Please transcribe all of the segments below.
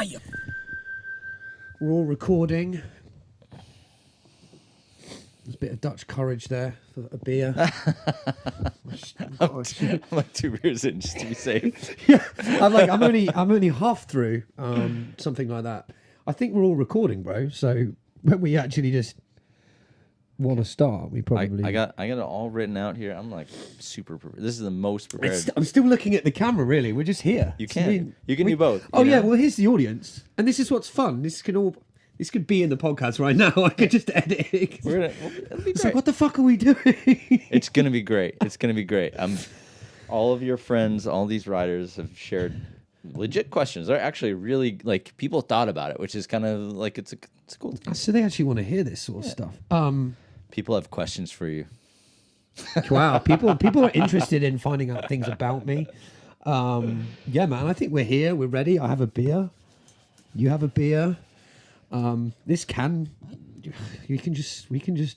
live. We're all recording. There's a bit of Dutch courage there for a beer. I'm like 2 beers in just to be safe. Yeah, I'm only half through, something like that. I think we're all recording, bro. So when we actually just want to start, we probably. I got it all written out here. I'm like super prepared. This is the most prepared. I'm still looking at the camera. Really, we're just here. You can do both. Oh yeah, well here's the audience, and this is what's fun. This could be in the podcast right now. I could just edit it. It'll be It's great. like, what the fuck are we doing? It's gonna be great. It's gonna be great. All of your friends, all these riders have shared legit questions. They're actually really like people thought about it, which is kind of like it's a cool thing. So they actually want to hear this sort of stuff. People have questions for you. Wow, people are interested in finding out things about me. Yeah, man. I think we're here. We're ready. I have a beer. You have a beer. We can just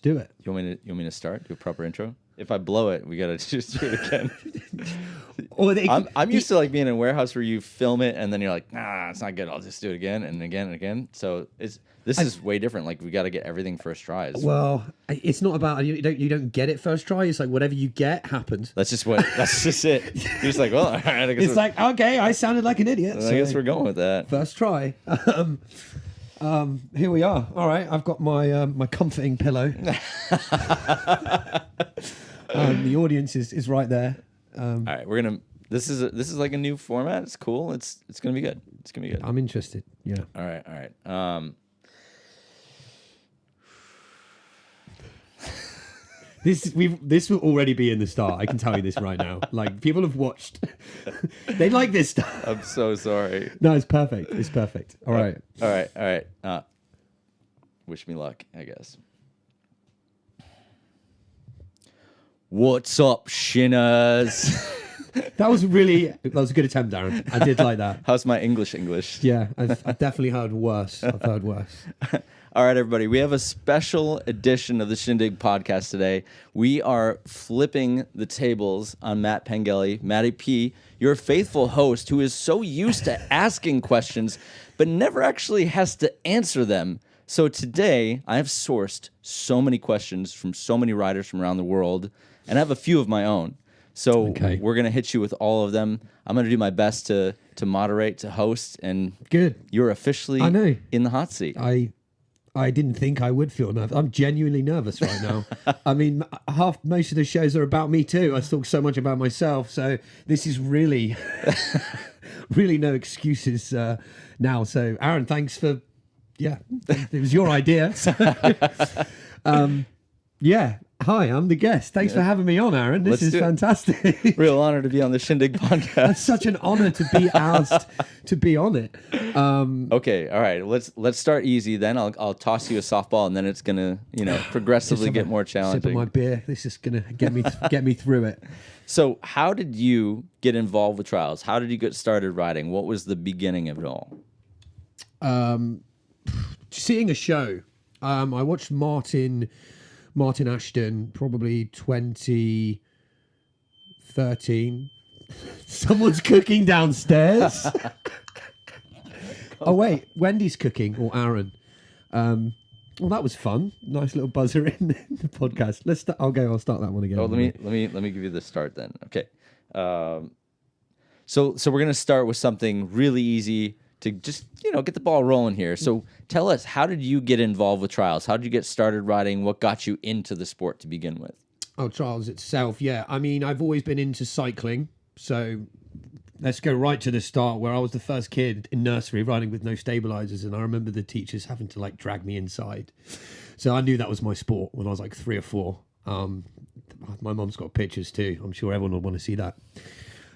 do it. You want me to start? Do a proper intro? If I blow it, we gotta just do it again. I'm used to like being in a warehouse where you film it and then you're like, nah, it's not good. I'll just do it again and again and again. So this is way different. Like we got to get everything first try. Well, it's not about you don't get it first try. It's like whatever you get happens. That's just it. You're just like, well, all right. I guess it's like okay, I sounded like an idiot. I guess we're going with that. First try. Here we are. All right, I've got my my comforting pillow. The audience is right there. All right, This is like a new format. It's cool. It's gonna be good. It's gonna be good. I'm interested. Yeah. All right. This will already be in the start. I can tell you this right now. Like people have watched. They like this stuff. I'm so sorry. No, it's perfect. It's perfect. All right. All right. Wish me luck, I guess. What's up, Shinners? That was a good attempt, Darren. I did like that. How's my English? Yeah, I've definitely heard worse. I've heard worse. All right, everybody. We have a special edition of the Shindig podcast today. We are flipping the tables on Matt Pangoli, Matty P, your faithful host who is so used to asking questions but never actually has to answer them. So today, I have sourced so many questions from so many riders from around the world, and I have a few of my own. So We're going to hit you with all of them. I'm going to do my best to moderate, to host, and good. You're officially in the hot seat. I didn't think I would feel nervous. I'm genuinely nervous right now. I mean, most of the shows are about me too. I talk so much about myself. So this is really, really no excuses now. So Aaron, thanks for, it was your idea. So, yeah. Hi, I'm the guest. Thanks for having me on, Aaron. This is fantastic. Real honor to be on the Shindig podcast. It's such an honor to be asked to be on it. Okay, all right. Let's start easy. Then I'll toss you a softball, and then it's gonna progressively get more challenging. Sip of my beer. This is gonna get me through it. So, how did you get involved with trials? How did you get started riding? What was the beginning of it all? Seeing a show. I watched Martin Ashton, probably 2013. Someone's cooking downstairs. Oh wait, Wendy's cooking or Aaron. Well, that was fun. Nice little buzzer in the podcast. I'll start that one again. Oh, let me give you the start then. Okay. So we're gonna start with something really easy to just get the ball rolling here. So tell us, how did you get involved with trials? How did you get started riding? What got you into the sport to begin with? Oh, trials itself, yeah. I mean, I've always been into cycling. So let's go right to the start, where I was the first kid in nursery riding with no stabilizers, and I remember the teachers having to drag me inside. So I knew that was my sport when I was 3 or 4. My mum's got pictures too. I'm sure everyone will want to see that.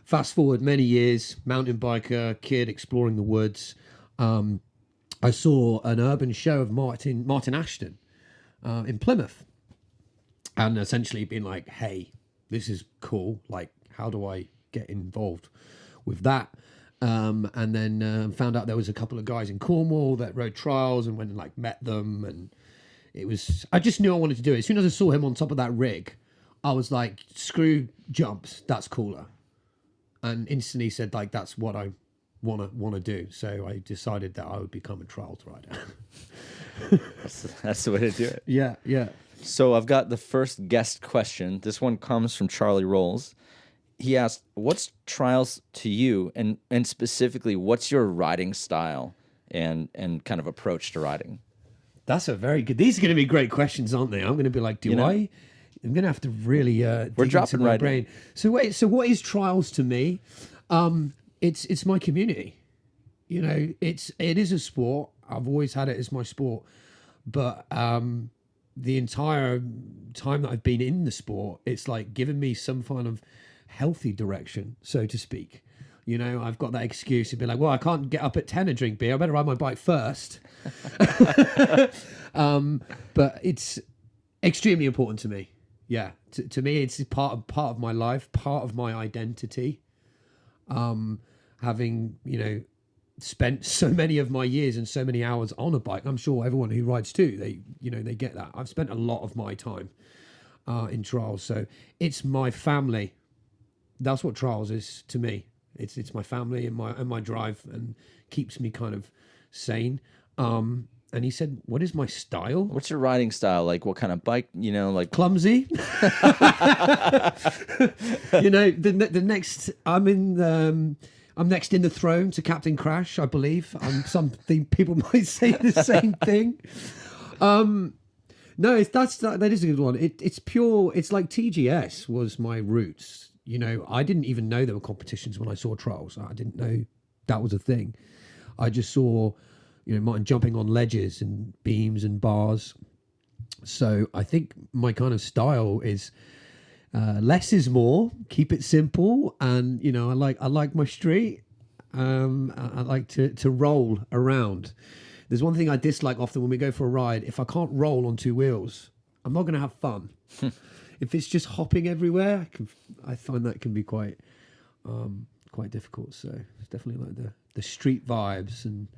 Fast forward many years, mountain biker, kid exploring the woods. I saw an urban show of Martin Ashton in Plymouth, and essentially being like, hey, this is cool. How do I get involved with that? And then found out there was a couple of guys in Cornwall that rode trials, and went and met them. And I just knew I wanted to do it. As soon as I saw him on top of that rig, I was like, screw jumps, that's cooler. And instantly said, that's what I wanna do. So I decided that I would become a trials rider. That's the way to do it. Yeah, yeah. So I've got the first guest question. This one comes from Charlie Rolls. He asked, "What's trials to you, and specifically, what's your riding style and kind of approach to riding?" That's a very good. These are going to be great questions, aren't they? I'm going to be like, I'm going to have to really dig into my brain. So wait, so what is trials to me? It's my community. You know, it is a sport. I've always had it as my sport, but the entire time that I've been in the sport, it's like given me some kind of healthy direction, so to speak. You know, I've got that excuse to be like, well, I can't get up at 10 and drink beer. I better ride my bike first. But it's extremely important to me. Yeah, to me, it's part of my life, part of my identity. Having, you know, spent so many of my years and so many hours on a bike. I'm sure everyone who rides too, they get that. I've spent a lot of my time in trials, so it's my family. That's what trials is to me. It's my family and my drive, and keeps me kind of sane. And he said, "What is my style? What's your riding style? Like, what kind of bike? You know, like clumsy." You know, the next I'm next in the throne to Captain Crash, I believe. Something people might say the same thing. No, that is a good one. It's pure. It's like TGS was my roots. You know, I didn't even know there were competitions when I saw trials. I didn't know that was a thing. I just saw, you know, Martin jumping on ledges and beams and bars. So I think my kind of style is less is more. Keep it simple, and you know, I like my street. I like to roll around. There's one thing I dislike often when we go for a ride. If I can't roll on two wheels, I'm not going to have fun. If it's just hopping everywhere, I find that can be quite difficult. So it's definitely like the street vibes and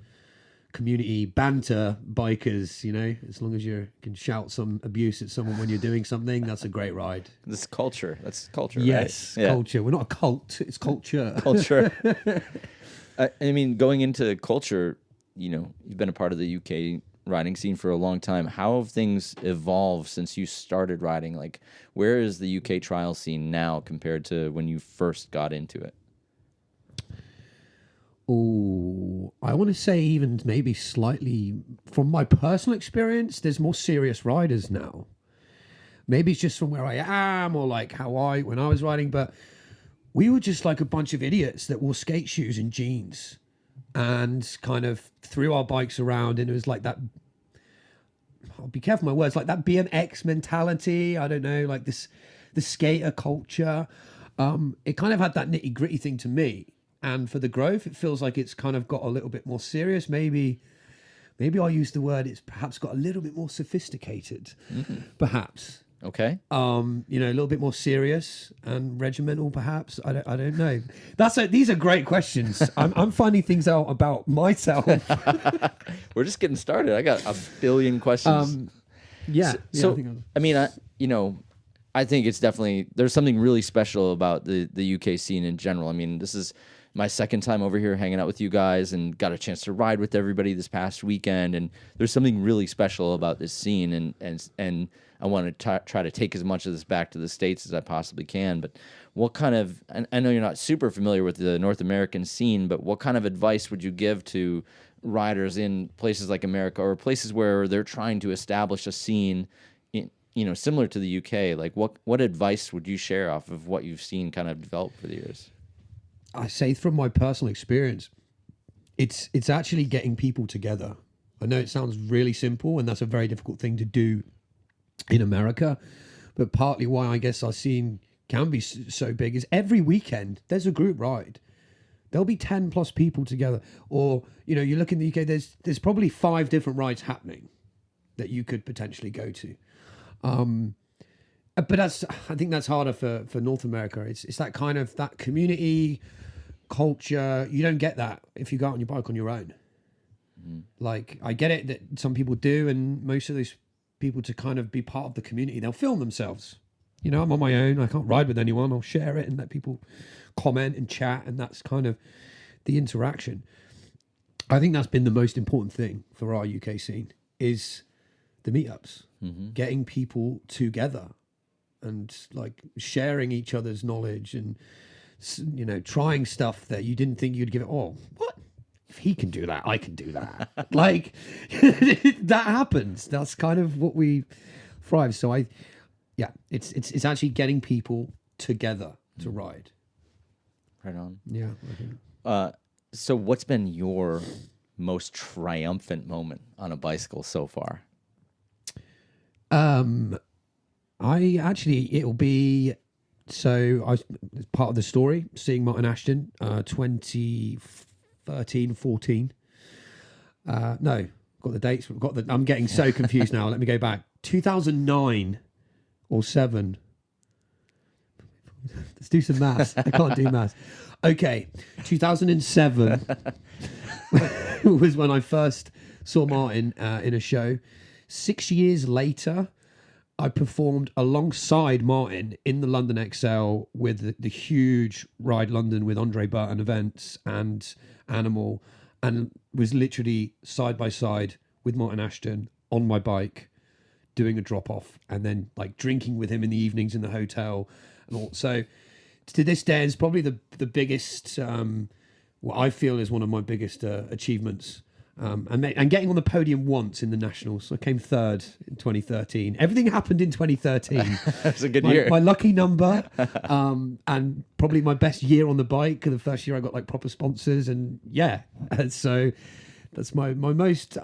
community banter bikers, you know, as long as you can shout some abuse at someone when you're doing something, that's a great ride. This culture. That's culture, yes, right? Culture. Yeah. We're not a cult, it's culture. Culture. I mean, going into culture, you know, you've been a part of the UK riding scene for a long time. How have things evolved since you started riding? Like, where is the UK trial scene now compared to when you first got into it? Oh, I want to say even maybe slightly from my personal experience, there's more serious riders now. Maybe it's just from where I am or like when I was riding, but we were just like a bunch of idiots that wore skate shoes and jeans and kind of threw our bikes around, and it was like that, I'll be careful my words, like that BMX mentality, I don't know, like the skater culture. It kind of had that nitty gritty thing to me. And for the growth, it feels like it's kind of got a little bit more serious. Maybe I'll use the word, it's perhaps got a little bit more sophisticated, perhaps. Okay. You know, a little bit more serious and regimental, perhaps. I don't know. These are great questions. I'm finding things out about myself. We're just getting started. I got a billion questions. I think it's definitely, there's something really special about the UK scene in general. I mean, this is my second time over here hanging out with you guys, and got a chance to ride with everybody this past weekend. And there's something really special about this scene, and I want to try to take as much of this back to the States as I possibly can. But what kind of, and I know you're not super familiar with the North American scene, but what kind of advice would you give to riders in places like America, or places where they're trying to establish a scene, you know, similar to the UK? Like, what advice would you share off of what you've seen kind of develop for the years? I say from my personal experience, it's actually getting people together. I know it sounds really simple, and that's a very difficult thing to do in America, but partly why I guess our scene can be so big is every weekend there's a group ride. There'll be 10 plus people together, or you know, you look in the UK, there's probably 5 different rides happening that you could potentially go to. But I think that's harder for North America. It's that kind of that community culture. You don't get that if you go out on your bike on your own. Like, I get it that some people do, and most of those people, to kind of be part of the community, they'll film themselves. You know, I'm on my own, I can't ride with anyone, I'll share it and let people comment and chat, and that's kind of the interaction. I think that's been the most important thing for our UK scene is the meetups, getting people together and like sharing each other's knowledge and, you know, trying stuff that you didn't think you'd give it. Oh, what? If he can do that, I can do that. Like that happens. That's kind of what we thrive. So it's actually getting people together to ride. Right on. Yeah. I think. So what's been your most triumphant moment on a bicycle so far? It'll be, so I was part of the story, seeing Martin Ashton, 2013, 14. No, got the dates. I'm getting so confused now. Let me go back. 2009 or 7. Let's do some maths. I can't do maths. Okay, 2007 was when I first saw Martin in a show. 6 years later, I performed alongside Martin in the London XL with the huge Ride London with Andre Burton events and Animal, and was literally side by side with Martin Ashton on my bike doing a drop off and then like drinking with him in the evenings in the hotel and all. So to this day, it's probably the biggest, what I feel is one of my biggest achievements. And getting on the podium once in the Nationals. I came third in 2013. Everything happened in 2013. That's a good year. My lucky number, and probably my best year on the bike. The first year I got like proper sponsors, and so that's my most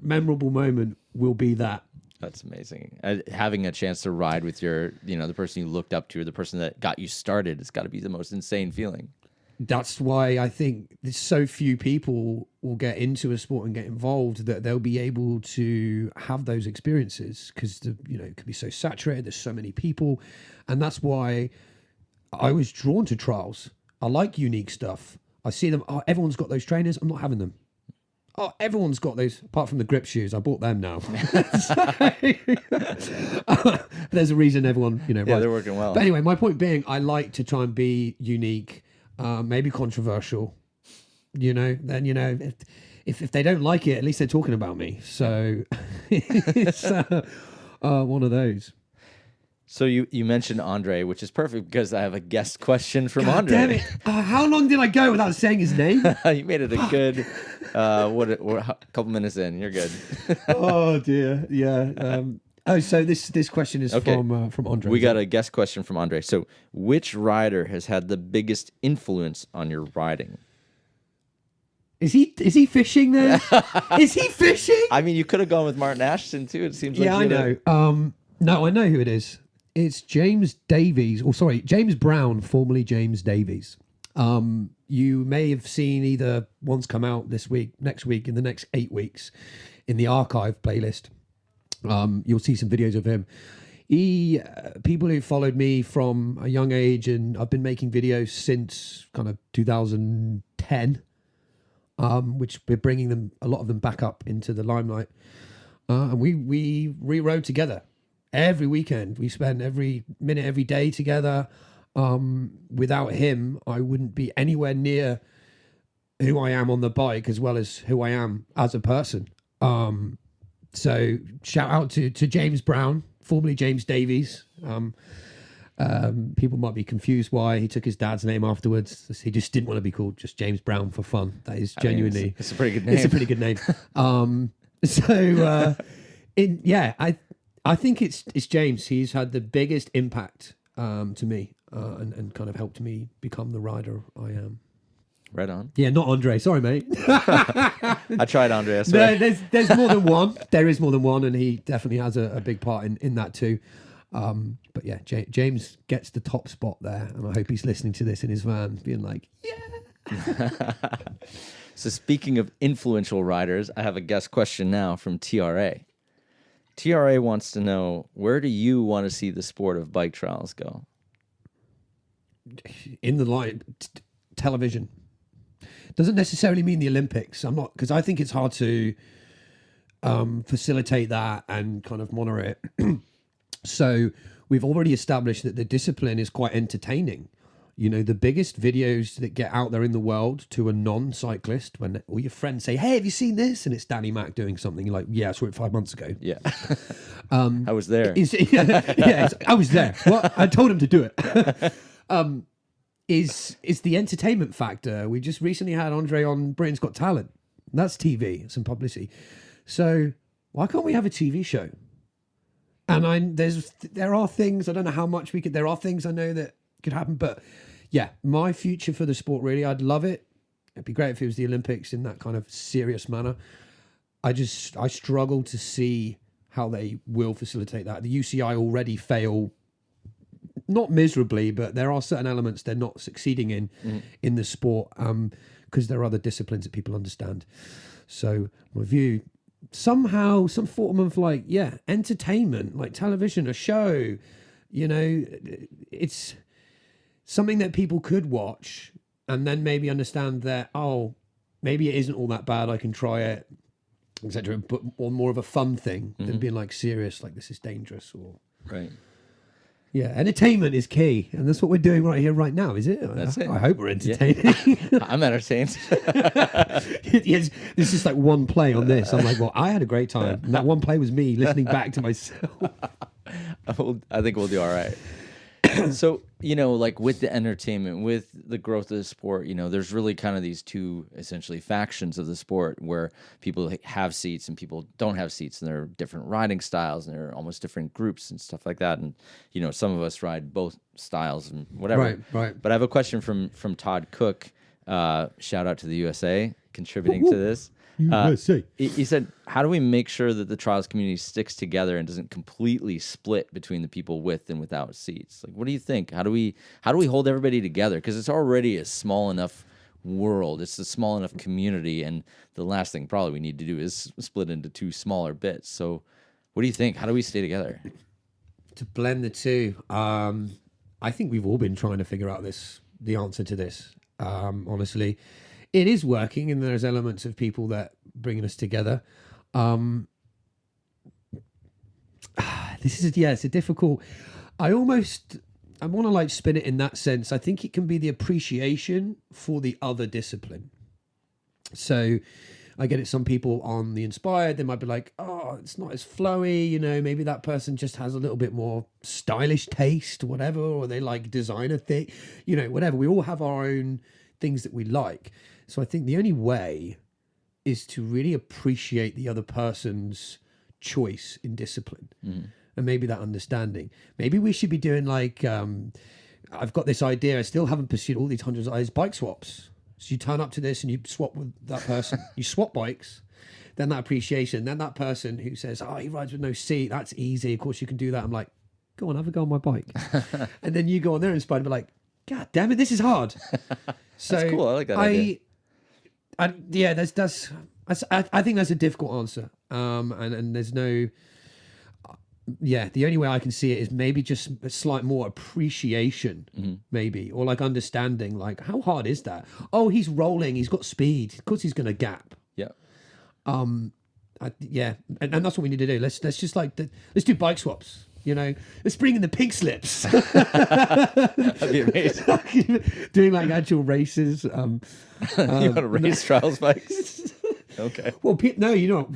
memorable moment will be that. That's amazing. Having a chance to ride with your, the person you looked up to, or the person that got you started, it's got to be the most insane feeling. That's why I think there's so few people will get into a sport and get involved that they'll be able to have those experiences, because it could be so saturated. There's so many people, and that's why I was drawn to trials. I like unique stuff. I see them. Oh, everyone's got those trainers. I'm not having them. Oh, everyone's got those, apart from the grip shoes. I bought them now. There's a reason everyone, Yeah, right. They're working well. But anyway, my point being, I like to try and be unique. Maybe controversial, then, if they don't like it, at least they're talking about me. So it's one of those. So you mentioned Andre, which is perfect because I have a guest question from God Andre. damn it. How long did I go without saying his name? You made it a good, a couple minutes in. You're good. Oh dear. Yeah. So this question is from Andre. We got a guest question from Andre. So which rider has had the biggest influence on your riding? Is he fishing there? Is he fishing? I mean, you could have gone with Martin Ashton too. It seems like I know. No, I know who it is. It's James Brown, formerly James Davies. You may have seen either one's come out this week, next week, in the next 8 weeks in the archive playlist. You'll see some videos of him. People who followed me from a young age, and I've been making videos since kind of 2010, which we're bringing a lot of them back up into the limelight. And we rode together every weekend. We spent every minute, every day together. Without him, I wouldn't be anywhere near who I am on the bike, as well as who I am as a person. So shout out to James Brown, formerly James Davies. People might be confused why he took his dad's name afterwards. He just didn't want to be called just James Brown for fun. That is genuinely... it's a pretty good name. It's a pretty good name. I think it's James. He's had the biggest impact to me and kind of helped me become the rider I am. Right on. Yeah, not Andre. Sorry, mate. I tried Andre. No, there's more than one. There is more than one, and he definitely has a big part in that too. But yeah, James gets the top spot there, and I hope he's listening to this in his van, being like, yeah. So speaking of influential riders, I have a guest question now from TRA. TRA wants to know, where do you want to see the sport of bike trials go? In the line, television. Doesn't necessarily mean the Olympics. I'm not, because I think it's hard to facilitate that and kind of monitor it. So we've already established that the discipline is quite entertaining. You know, the biggest videos that get out there in the world to a non-cyclist, when all your friends say, "Hey, have you seen this?" and it's Danny Mac doing something, you're like, "Yeah, I saw it 5 months ago." Yeah. I was there. I was there. What? I told him to do it. Is the entertainment factor. We just recently had Andre on Britain's Got Talent. That's TV, some publicity. So why can't we have a TV show? And there are things, I don't know how much we could, there are things I know that could happen, but yeah, my future for the sport, really, I'd love it. It'd be great if it was the Olympics in that kind of serious manner. I struggle to see how they will facilitate that. The UCI already fail, not miserably, but there are certain elements they're not succeeding in the sport because there are other disciplines that people understand. So my view, somehow, some form of entertainment, like television, a show, you know, it's something that people could watch and then maybe understand that, oh, maybe it isn't all that bad, I can try it, etc. But or more of a fun thing than being like serious, like this is dangerous or right. Yeah, entertainment is key, and that's what we're doing right here, right now, is it? That's it. I hope we're entertaining. Yeah. I'm entertained. Yes, this is like one play on this. I'm like, well, I had a great time, and that one play was me listening back to myself. I think we'll do all right. So, you know, like with the entertainment, with the growth of the sport, you know, there's really kind of these two essentially factions of the sport where people have seats and people don't have seats, and there are different riding styles and there are almost different groups and stuff like that. And, you know, some of us ride both styles and whatever. Right. But I have a question from Todd Cook. Shout out to the USA contributing to this. USA. He said, how do we make sure that the trials community sticks together and doesn't completely split between the people with and without seats? Like, what do you think? How do we hold everybody together? Because it's already a small enough world. It's a small enough community. And the last thing probably we need to do is split into two smaller bits. So what do you think? How do we stay together? To blend the two, I think we've all been trying to figure out the answer to this, honestly. It is working, and there's elements of people that bringing us together. It's a difficult. I want to like spin it in that sense. I think it can be the appreciation for the other discipline. So I get it. Some people on the Inspired, they might be like, oh, it's not as flowy. You know, maybe that person just has a little bit more stylish taste, whatever, or they like designer thing, you know, whatever. We all have our own things that we like. So I think the only way is to really appreciate the other person's choice in discipline and maybe that understanding. Maybe we should be doing like, I've got this idea, I still haven't pursued all these hundreds of ideas, bike swaps. So you turn up to this and you swap with that person, you swap bikes, then that appreciation, then that person who says, oh, he rides with no seat, that's easy, of course you can do that. I'm like, go on, have a go on my bike. And then you go on there inspired and be like, God damn it, this is hard. So that's cool. I like that idea. I think that's a difficult answer. And there's no, the only way I can see it is maybe just a slight more appreciation, maybe, or like understanding, like how hard is that? Oh, he's rolling, he's got speed, of course he's going to gap. Yeah. And that's what we need to do. Let's just like let's do bike swaps. You know, let's bring in the pink slips. That'd be amazing. Doing like actual races. You want to race trials bikes? Okay. Well, no, you know,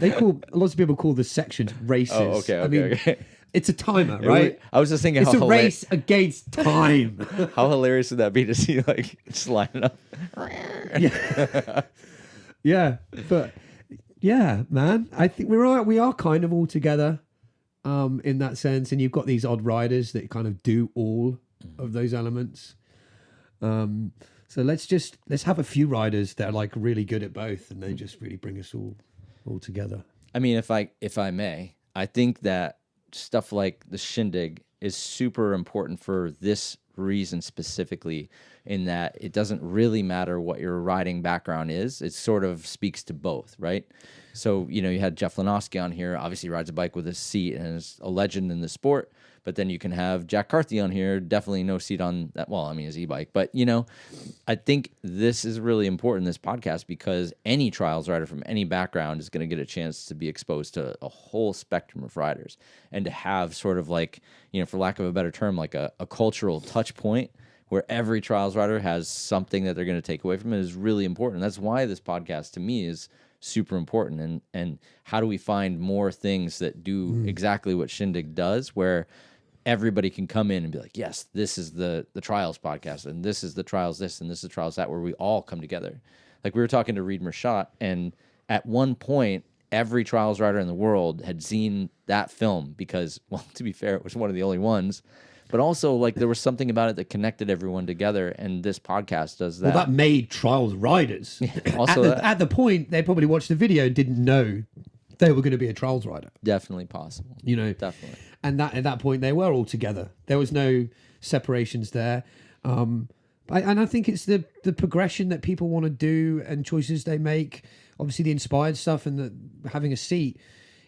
lots of people call the sections races. Oh, okay. It's a timer, right? I was just thinking it's a race against time. How hilarious would that be to see like just lining up? Yeah, but yeah, man, I think we are kind of all together. In that sense, and you've got these odd riders that kind of do all of those elements. So let's have a few riders that are like really good at both, and they just really bring us all together. I mean, if I may, I think that stuff like the Shindig is super important for this reason specifically, in that it doesn't really matter what your riding background is. It sort of speaks to both, right? So, you know, you had Jeff Lanowski on here, obviously rides a bike with a seat and is a legend in the sport. But then you can have Jack Carthy on here, definitely no seat on that. Well, I mean, his e-bike. But, you know, I think this is really important, this podcast, because any trials rider from any background is going to get a chance to be exposed to a whole spectrum of riders, and to have sort of like, you know, for lack of a better term, like a cultural touch point where every trials rider has something that they're going to take away from it is really important. That's why this podcast to me is super important. And how do we find more things that do exactly what Shindig does, where everybody can come in and be like, yes, this is the trials podcast, and this is the trials this, and this is the trials that, where we all come together. Like we were talking to Reed Mershot, and at one point, every trials rider in the world had seen that film because, well, to be fair, it was one of the only ones. But also, like, there was something about it that connected everyone together, and this podcast does that. Well, that made trials riders. Also, at the point, they probably watched the video and didn't know they were going to be a trials rider. Definitely possible. You know, Definitely. And that at that point, they were all together. There was no separations there. And I think it's the progression that people want to do and choices they make. Obviously, the inspired stuff and the having a seat,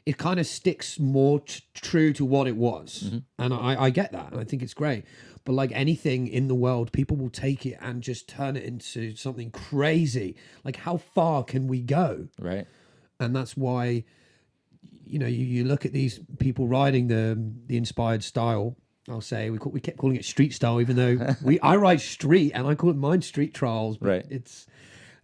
it kind of sticks more true to what it was. And I get that. And I think it's great. But like anything in the world, people will take it and just turn it into something crazy. Like, how far can we go? Right. And that's why, you know, you look at these people riding the inspired style. I'll say we kept calling it street style, even though I ride street and I call it mine street trials. But right. It's,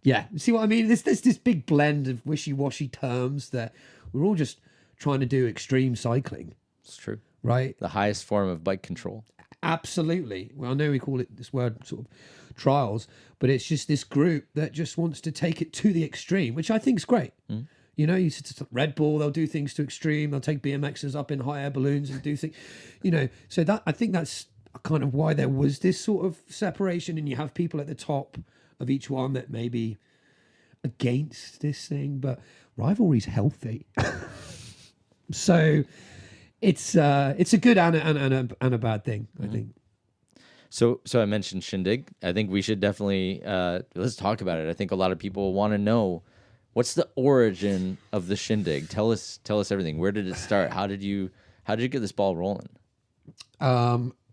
yeah. See what I mean? There's this big blend of wishy-washy terms that we're all just trying to do extreme cycling. It's true. Right? The highest form of bike control. Absolutely. Well, I know we call it this word sort of trials, but it's just this group that just wants to take it to the extreme, which I think is great. You know, you see Red Bull, they'll do things to extreme. They'll take BMXers up in hot air balloons and do things, you know. So that, I think that's kind of why there was this sort of separation, and you have people at the top of each one that may be against this thing, but rivalry's healthy. So it's a good and a bad thing, I think. So I mentioned Shindig. I think we should definitely let's talk about it. I think a lot of people want to know, what's the origin of the Shindig? Tell us everything. Where did it start? How did you get this ball rolling?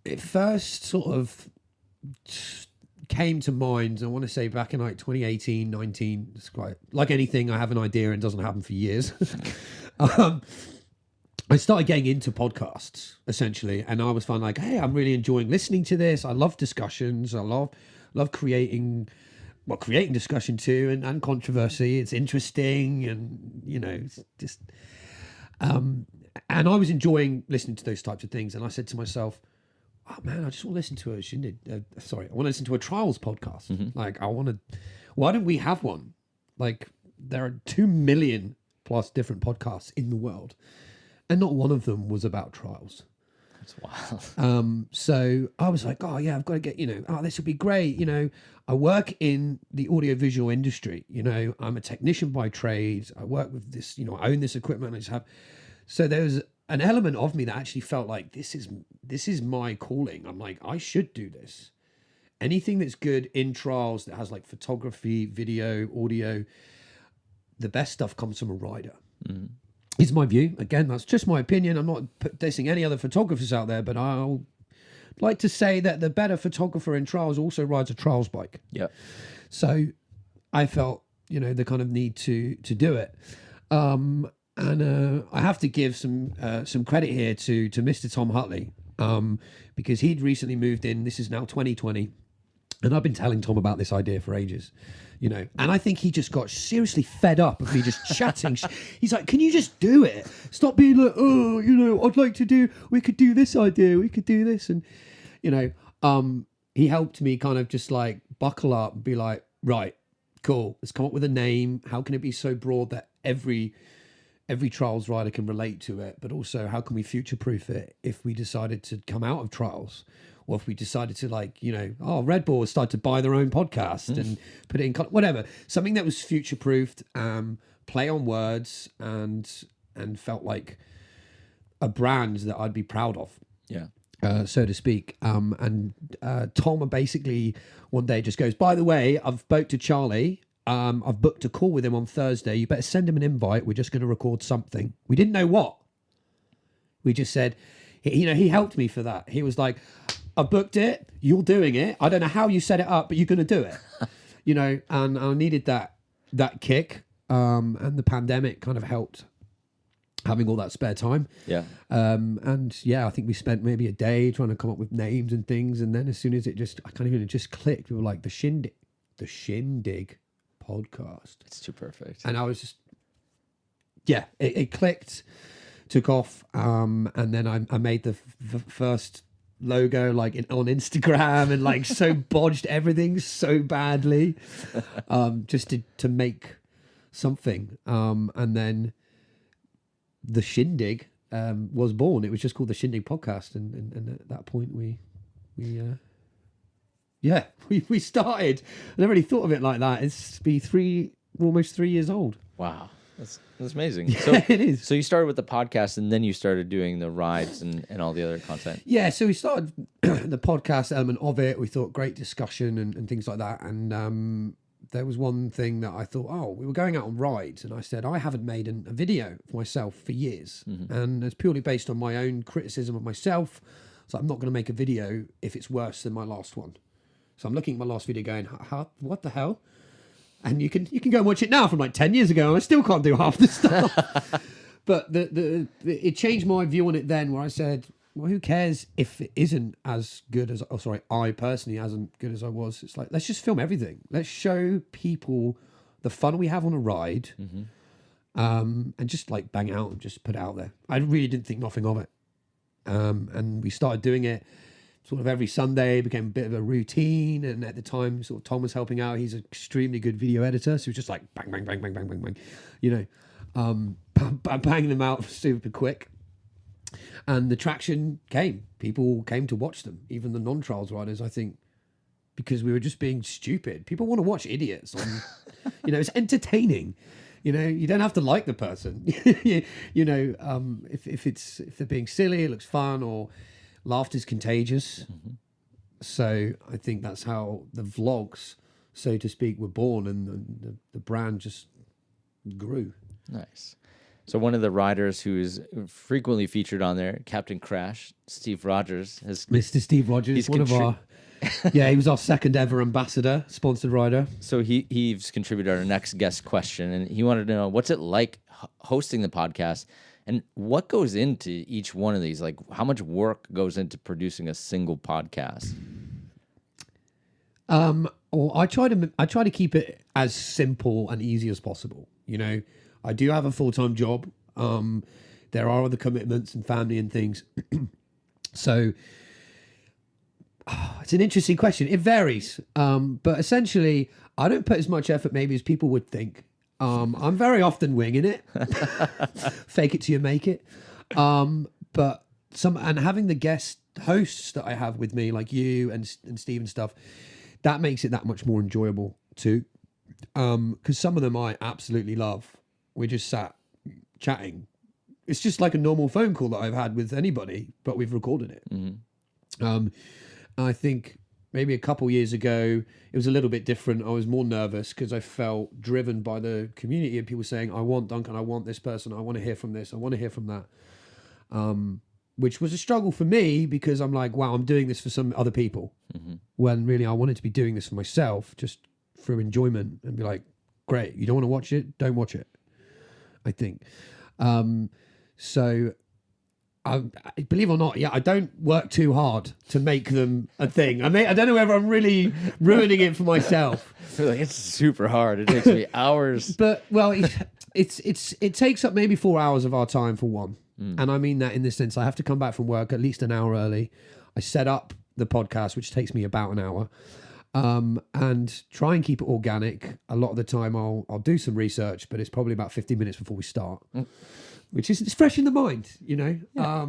It first sort of came to mind, I want to say back in like 2018, 19. It's quite like anything, I have an idea and it doesn't happen for years. I started getting into podcasts essentially, and I was finding like, hey, I'm really enjoying listening to this. I love discussions. I love creating discussion too, and controversy. It's interesting, and you know, it's just and I was enjoying listening to those types of things. And I said to myself, oh man, I just want to listen to a Shindig. I want to listen to a trials podcast. Like, why don't we have one? Like, there are 2 million plus different podcasts in the world, and not one of them was about trials. That's wild. So I was like, oh yeah, I've got to get, you know, oh, this would be great. You know, I work in the audiovisual industry, you know, I'm a technician by trade. I work with this, you know, I own this equipment. So there was an element of me that actually felt like this is my calling. I'm like, I should do this. Anything that's good in trials that has like photography, video, audio, the best stuff comes from a rider. Is my view. Again, that's just my opinion. I'm not dissing any other photographers out there, but I'll like to say that the better photographer in trials also rides a trials bike. Yeah. So I felt, you know, the kind of need to do it. And I have to give some credit here to Mr. Tom Hutley, because he'd recently moved in. This is now 2020. And I've been telling Tom about this idea for ages, you know, and I think he just got seriously fed up of me just chatting. He's like, can you just do it? Stop being like, oh, you know, we could do this idea. We could do this. And, you know, he helped me kind of just like buckle up and be like, right, cool. Let's come up with a name. How can it be so broad that every trials rider can relate to it? But also, how can we future-proof it if we decided to come out of trials? Or if we decided to, like, you know, Red Bull started to buy their own podcast and put it in, whatever. Something that was future-proofed, play on words, and felt like a brand that I'd be proud of. Yeah. So to speak. And Tom basically one day just goes, by the way, I've spoke to Charlie. I've booked a call with him on Thursday. You better send him an invite. We're just going to record something. We didn't know what. We just said, you know, he helped me for that. He was like, I booked it. You're doing it. I don't know how you set it up, but you're going to do it. You know, and I needed that kick. And the pandemic kind of helped having all that spare time. Yeah. And yeah, I think we spent maybe a day trying to come up with names and things. And then as soon as it just clicked, we were like the Shindig podcast. It's too perfect. And I was just, yeah, it clicked, took off. And then I made the first logo like on Instagram and like so bodged everything so badly, just to make something. And then the Shindig was born. It was just called the Shindig podcast. And at that point we started. I never really thought of it like that. It's almost 3 years old. Wow. That's amazing. So, it is. So you started with the podcast and then you started doing the rides and all the other content. Yeah, so we started the podcast element of it. We thought great discussion and things like that. And there was one thing that I thought, we were going out on rides. And I said, I haven't made a video for myself for years. Mm-hmm. And it's purely based on my own criticism of myself. So I'm not going to make a video if it's worse than my last one. So I'm looking at my last video going, what the hell? And you can go and watch it now from like 10 years ago, and I still can't do half the stuff. But it changed my view on it then, where I said, well, who cares if it isn't as good as, I personally isn't good as I was. It's like, let's just film everything. Let's show people the fun we have on a ride, mm-hmm. And just like bang out and just put it out there. I really didn't think nothing of it. And we started doing it sort of every Sunday. Became a bit of a routine. And at the time, sort of Tom was helping out. He's an extremely good video editor. So he was just like bang, bang, bang, bang, bang, bang, bang, banging them out super quick. And the traction came. People came to watch them, even the non-trials riders, I think, because we were just being stupid. People want to watch idiots on, it's entertaining. You don't have to like the person. If they're being silly, it looks fun, or laughter's contagious. Mm-hmm. So I think that's how the vlogs, so to speak, were born, and the brand just grew. Nice. So one of the riders who is frequently featured on there, Captain Crash, Steve Rogers, Mr. Steve Rogers, he was our second ever ambassador, sponsored rider. So he's contributed our next guest question, and he wanted to know, what's it like hosting the podcast, and what goes into each one of these? Like, how much work goes into producing a single podcast? Well, I try to keep it as simple and easy as possible. I do have a full-time job. There are other commitments and family and things. So it's an interesting question. It varies. But essentially, I don't put as much effort maybe as people would think. I'm very often winging it. Fake it till you make it. But having the guest hosts that I have with me, like you and Steve and stuff, that makes it that much more enjoyable too. Because some of them I absolutely love. We just sat chatting. It's just like a normal phone call that I've had with anybody, but we've recorded it. Mm-hmm. I think maybe a couple years ago, it was a little bit different. I was more nervous because I felt driven by the community and people saying, I want Duncan, I want this person, I want to hear from this, I want to hear from that. Which was a struggle for me because I'm like, wow, I'm doing this for some other people. Mm-hmm. When really I wanted to be doing this for myself, just for enjoyment, and be like, great, you don't want to watch it? Don't watch it. I think. So I believe it or not, I don't work too hard to make them a thing. I don't know whether I'm really ruining it for myself. It's super hard. It takes me hours. But it takes up maybe 4 hours of our time for one. And I mean that in the sense I have to come back from work at least an hour early. I set up the podcast, which takes me about an hour. And try and keep it organic. A lot of the time I'll do some research, but it's probably about 50 minutes before we start, which is, it's fresh in the mind, Yeah.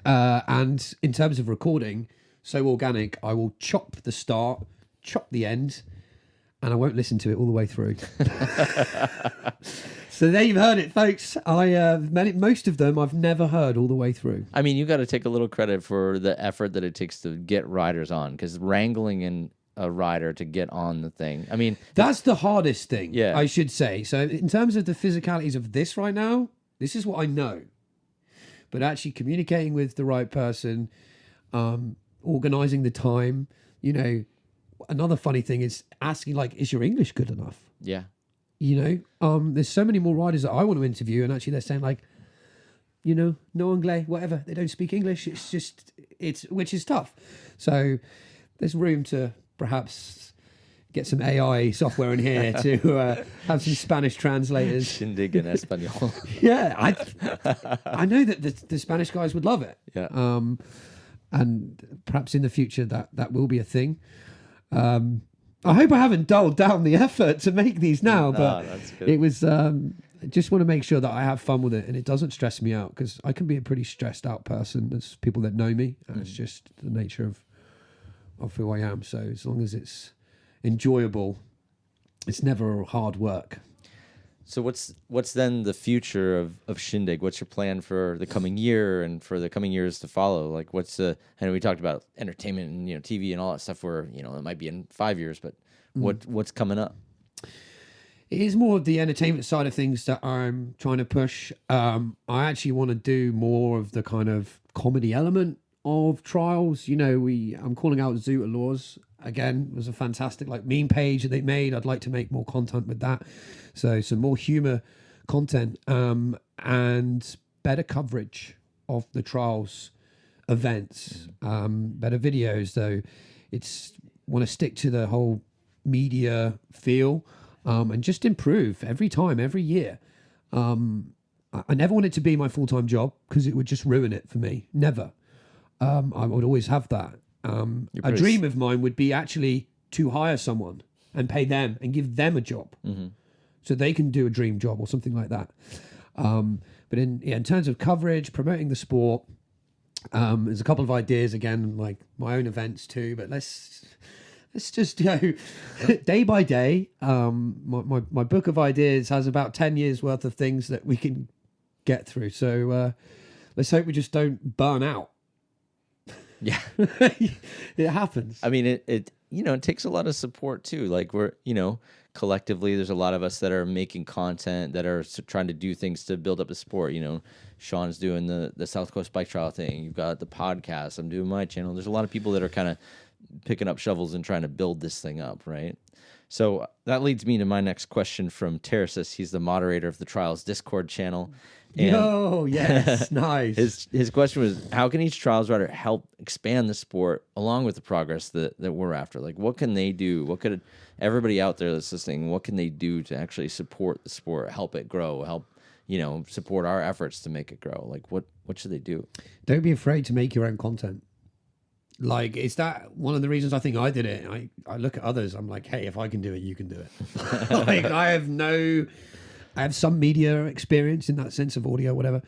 And in terms of recording, so organic, I will chop the start, chop the end, and I won't listen to it all the way through. So there you've heard it, folks. Most of them I've never heard all the way through. I mean, you got to take a little credit for the effort that it takes to get riders on, because wrangling in a rider to get on the thing. I mean, that's the hardest thing, yeah. I should say. So in terms of the physicalities of this right now, this is what I know. But actually communicating with the right person, organizing the time, another funny thing is asking, like, is your English good enough? Yeah. There's so many more riders that I want to interview, and actually they're saying like, no anglais, whatever. They don't speak English. Which is tough. So there's room to perhaps get some AI software in here to have some Spanish translators. Shindig and Espanol. Yeah, I know that the Spanish guys would love it. Yeah. And perhaps in the future that will be a thing. I hope I haven't dulled down the effort to make these now, but that's good. it was. I just want to make sure that I have fun with it and it doesn't stress me out, because I can be a pretty stressed out person. There's people that know me, and it's just the nature of who I am. So as long as it's enjoyable, it's never hard work. So what's then the future of Shindig? What's your plan for the coming year and for the coming years to follow? Like I know we talked about entertainment and TV and all that stuff where it might be in 5 years, but what's coming up? It is more of the entertainment side of things that I'm trying to push. I actually want to do more of the kind of comedy element of trials. I'm calling out Zoota Laws again. It was a fantastic meme page that they made. I'd like to make more content with that. So some more humor content and better coverage of the trials events, better videos. Though want to stick to the whole media feel. And just improve every time, every year. I never want it to be my full-time job, because it would just ruin it for me. Never. I would always have that. A dream of mine would be actually to hire someone and pay them and give them a job, so they can do a dream job or something like that. But in terms of coverage, promoting the sport, there's a couple of ideas again, like my own events too. But let's just go day by day. My book of ideas has about 10 years worth of things that we can get through. So let's hope we just don't burn out. Yeah. It happens. I mean, it takes a lot of support too. Like we're, collectively, there's a lot of us that are making content, that are trying to do things to build up the sport. Sean's doing the South Coast Bike Trial thing. You've got the podcast. I'm doing my channel. There's a lot of people that are kind of picking up shovels and trying to build this thing up, right? So that leads me to my next question from Terrasis. He's the moderator of the Trials Discord channel. And yes, nice. His question was, how can each Trials rider help expand the sport along with the progress that we're after? Like, what can they do? What could everybody out there that's listening, what can they do to actually support the sport, help it grow, help support our efforts to make it grow? Like, what should they do? Don't be afraid to make your own content. Like, is that one of the reasons I think I did it? I look at others, I'm like, hey, if I can do it, you can do it. Like, I have some media experience in that sense of audio, whatever.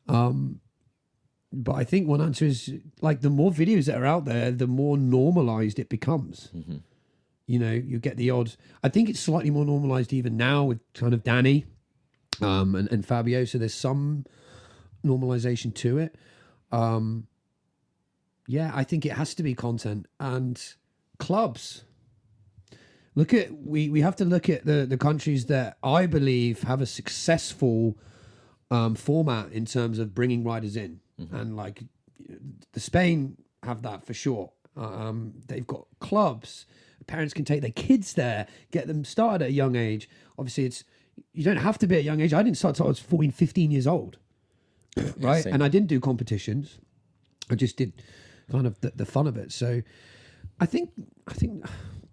But I think one answer is, like, the more videos that are out there, the more normalized it becomes. Mm-hmm. You get the odd, I think it's slightly more normalized even now with kind of Danny and Fabio. So there's some normalization to it. Yeah, I think it has to be content and clubs. We have to look at the countries that I believe have a successful format in terms of bringing riders in. Mm-hmm. And like the Spain have that for sure. They've got clubs. Parents can take their kids there, get them started at a young age. Obviously, you don't have to be at a young age. I didn't start until I was 14, 15 years old, right? Same. And I didn't do competitions. I just did kind of the fun of it. So I think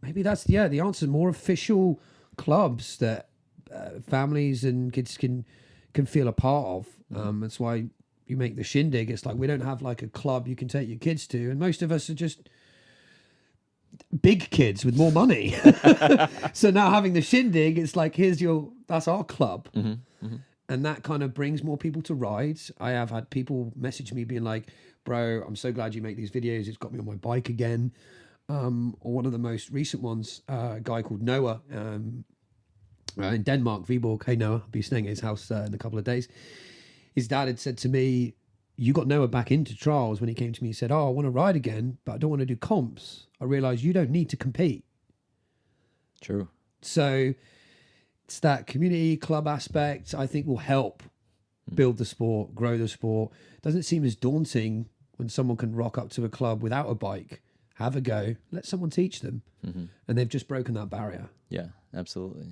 maybe that's the answer. More official clubs that families and kids can feel a part of. That's why you make the Shindig. It's like we don't have like a club you can take your kids to, and most of us are just big kids with more money. So now having the Shindig, it's like that's our club. Mm-hmm. Mm-hmm. And that kind of brings more people to rides. I have had people message me being like, bro, I'm so glad you make these videos. It's got me on my bike again. Or one of the most recent ones, a guy called Noah in Denmark, Viborg. Hey, Noah, I'll be staying at his house in a couple of days. His dad had said to me, you got Noah back into trials. When he came to me, he said, I want to ride again, but I don't want to do comps. I realized you don't need to compete. True. So it's that community club aspect I think will help build the sport, grow the sport. It doesn't seem as daunting when someone can rock up to a club without a bike, have a go, let someone teach them. Mm-hmm. And they've just broken that barrier. Yeah, absolutely.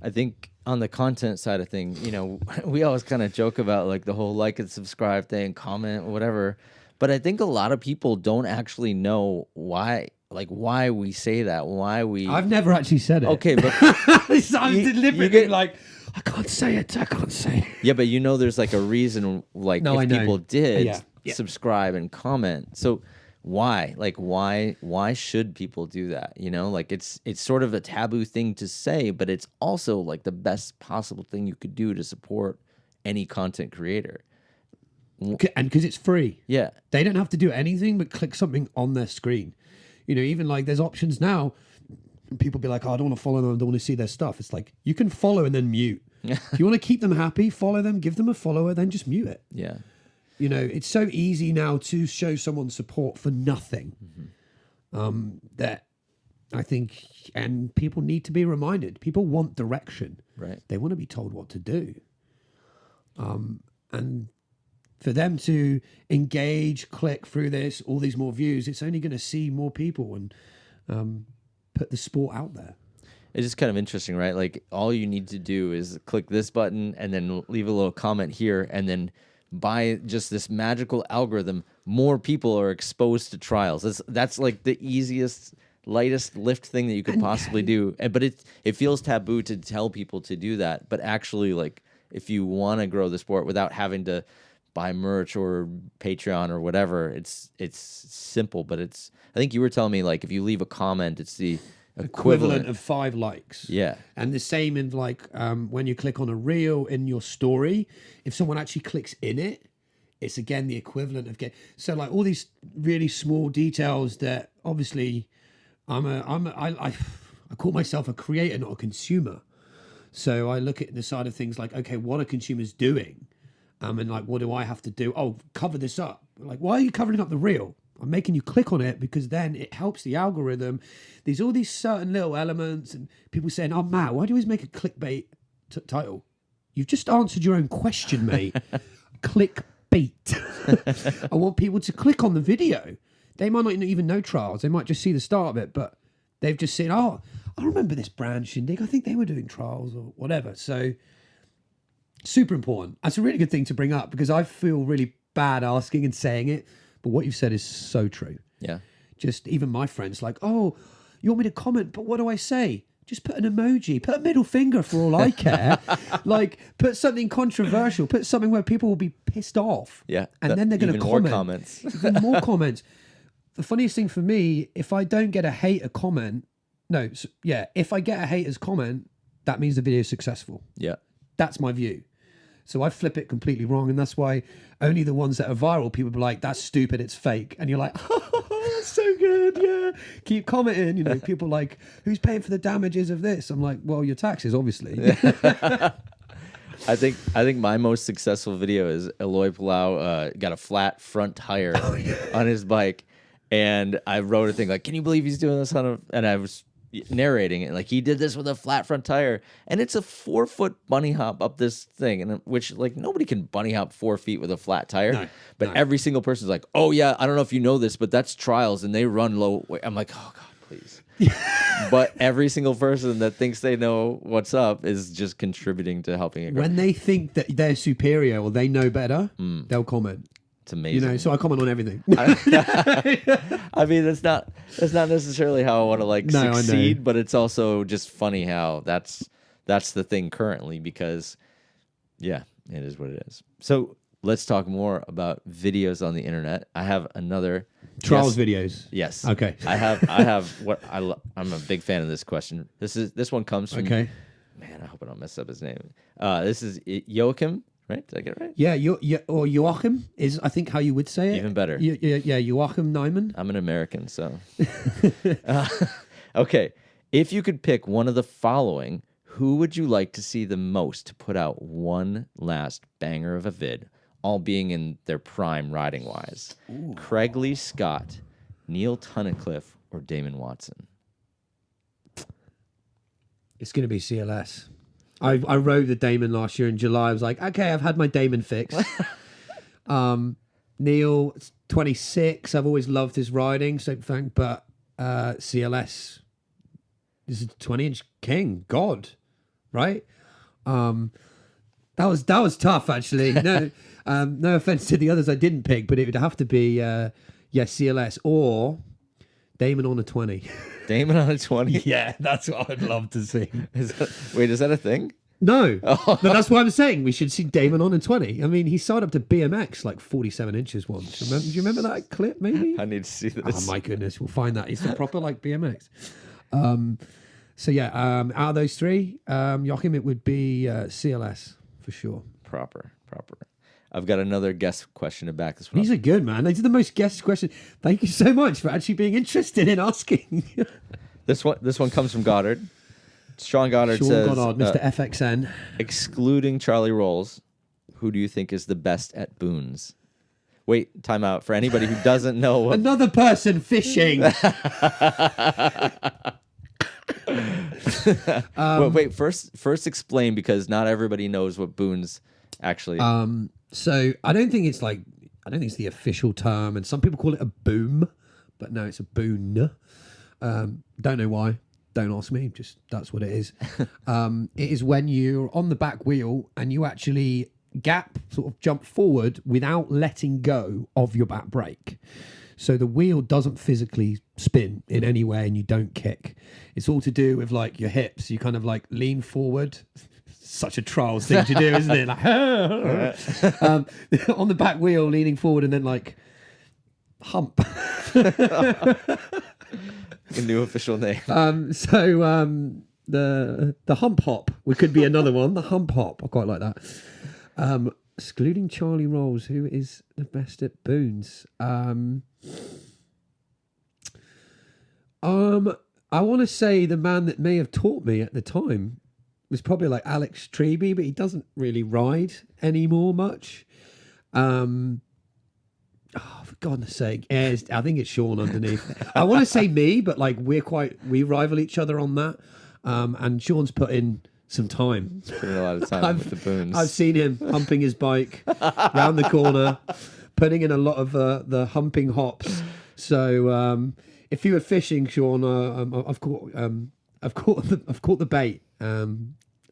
I think on the content side of things, you know, we always kind of joke about like the whole like and subscribe thing, comment, whatever. But I think a lot of people don't actually know why we say that, why we. I've never actually said it. Okay, but I'm deliberately like, I can't say it. I can't say it. Yeah, but you know, there's like a reason, like No, if people did Yeah. subscribe and comment. So why, like, why should people do that? You know, like it's sort of a taboo thing to say, but it's also like the best possible thing you could do to support any content creator. And because it's free. Yeah. They don't have to do anything but click something on their screen. You know, even like there's options now. People be like, oh, I don't want to follow them. I don't want to see their stuff. It's like, you can follow and then mute. If you want to keep them happy, follow them, give them a follower, then just mute it. Yeah. You know, it's so easy now to show someone support for nothing. That I think, and people need to be reminded. People want direction. Right. They want to be told what to do. And for them to engage, click through this, all these more views, it's only going to see more people and put the sport out there. It's just kind of interesting, right? Like all you need to do is click this button and then leave a little comment here, and then by just this magical algorithm, more people are exposed to trials. That's like the easiest, lightest lift thing that you could possibly do. But it feels taboo to tell people to do that. But actually, like if you want to grow the sport without having to buy merch or Patreon or whatever, it's simple. But I think you were telling me like if you leave a comment, it's the equivalent of 5 likes. Yeah. And the same in like when you click on a reel in your story, if someone actually clicks in it, it's again the equivalent of so like all these really small details that obviously I call myself a creator, not a consumer. So I look at the side of things like, okay, what are consumers doing? And like, what do I have to do? Oh, cover this up. Like, why are you covering up the reel? I'm making you click on it because then it helps the algorithm. There's all these certain little elements and people saying, oh, Matt, why do you always make a clickbait title? You've just answered your own question, mate. Clickbait. I want people to click on the video. They might not even know trials. They might just see the start of it, but they've just seen, oh, I remember this brand, Shindig. I think they were doing trials or whatever. So super important. That's a really good thing to bring up because I feel really bad asking and saying it. But what you've said is so true. Yeah. Just even my friends like, oh, you want me to comment, but what do I say? Just put an emoji, put a middle finger for all I care. Like, put something controversial, put something where people will be pissed off. Yeah. And then they're going to comment. More comments. Even more comments. The funniest thing for me, if I don't get a hater comment, if I get a hater's comment, that means the video is successful. Yeah. That's my view. So I flip it completely wrong. And that's why only the ones that are viral, people be like, that's stupid, it's fake. And you're like, oh, that's so good, yeah. Keep commenting. You know, people like, who's paying for the damages of this? I'm like, well, your taxes, obviously. I think my most successful video is Eloy Palau got a flat front tire on his bike. And I wrote a thing like, can you believe he's doing this and I was narrating it like he did this with a flat front tire, and it's a 4-foot bunny hop up this thing, and which like nobody can bunny hop 4 feet with a flat tire. But every single person's like, oh yeah, I don't know if you know this, but that's trials and they run low. I'm like, oh god, please. But every single person that thinks they know what's up is just contributing to helping it grow. When they think that they're superior or they know better, they'll comment. It's amazing. You know, so I comment on everything. I mean, that's not necessarily how I want to succeed, but it's also just funny how that's the thing currently because, yeah, it is what it is. So let's talk more about videos on the internet. I have another trials videos. Yes. Okay. I have what I'm a big fan of this question. This one comes from. Okay. Man, I hope I don't mess up his name. This is Joachim. Right? Did I get it right? Yeah, or Joachim is, I think, how you would say it. Even better. Yeah, Joachim Nyman. I'm an American, so. Okay. If you could pick one of the following, who would you like to see the most to put out one last banger of a vid, all being in their prime riding-wise? Craig Lee Scott, Neil Tunnicliffe, or Damon Watson? It's going to be CLS. I rode the Damon last year in July. I was like, okay, I've had my Damon fix. Neil, 26. I've always loved his riding, so but CLS is a 20-inch king. God. right? That was tough, actually. No, no offense to the others I didn't pick, but it would have to be CLS or Damon on a 20. Damon on a 20? Yeah, that's what I'd love to see. Is that a thing? No, no, that's what I'm saying. We should see Damon on a 20. I mean, he signed up to BMX like 47 inches once. Do you remember that clip, maybe? I need to see this. Oh, my goodness. We'll find that. It's the proper like BMX. So, yeah, out of those three, Joachim, it would be CLS for sure. Proper. I've got another guest question to back this one These up. are good, man. These are the most guest questions. Thank you so much for actually being interested in asking. This one comes from Goddard. Sean Goddard says, Goddard, Mr. FXN. excluding Charlie Rolls, who do you think is the best at Boons? Wait, time out. For anybody who doesn't know what... Another person fishing. wait, first explain, because not everybody knows what Boons actually... So I don't think it's the official term, and some people call it a boom, but no, it's a boon. Don't know why. Don't ask me. Just that's what it is. It is when you're on the back wheel and you actually sort of jump forward without letting go of your back brake. So the wheel doesn't physically spin in any way and you don't kick. It's all to do with like your hips. You kind of like lean forward. Such a trials thing to do, isn't it? Like, on the back wheel, leaning forward and then like hump. A new official name. The hump hop, we could be another one. The hump hop, I quite like that. Excluding Charlie Rolls, who is the best at Boons? I want to say the man that may have taught me at the time was probably like Alex Treby, but he doesn't really ride anymore much. For goodness sake. Yeah, I think it's Sean underneath. I want to say me, but like we rival each other on that. And Sean's put in some time. He's putting a lot of time with the Boons. I've seen him humping his bike round the corner, putting in a lot of the humping hops. So if you were fishing, Sean, I've caught the bait.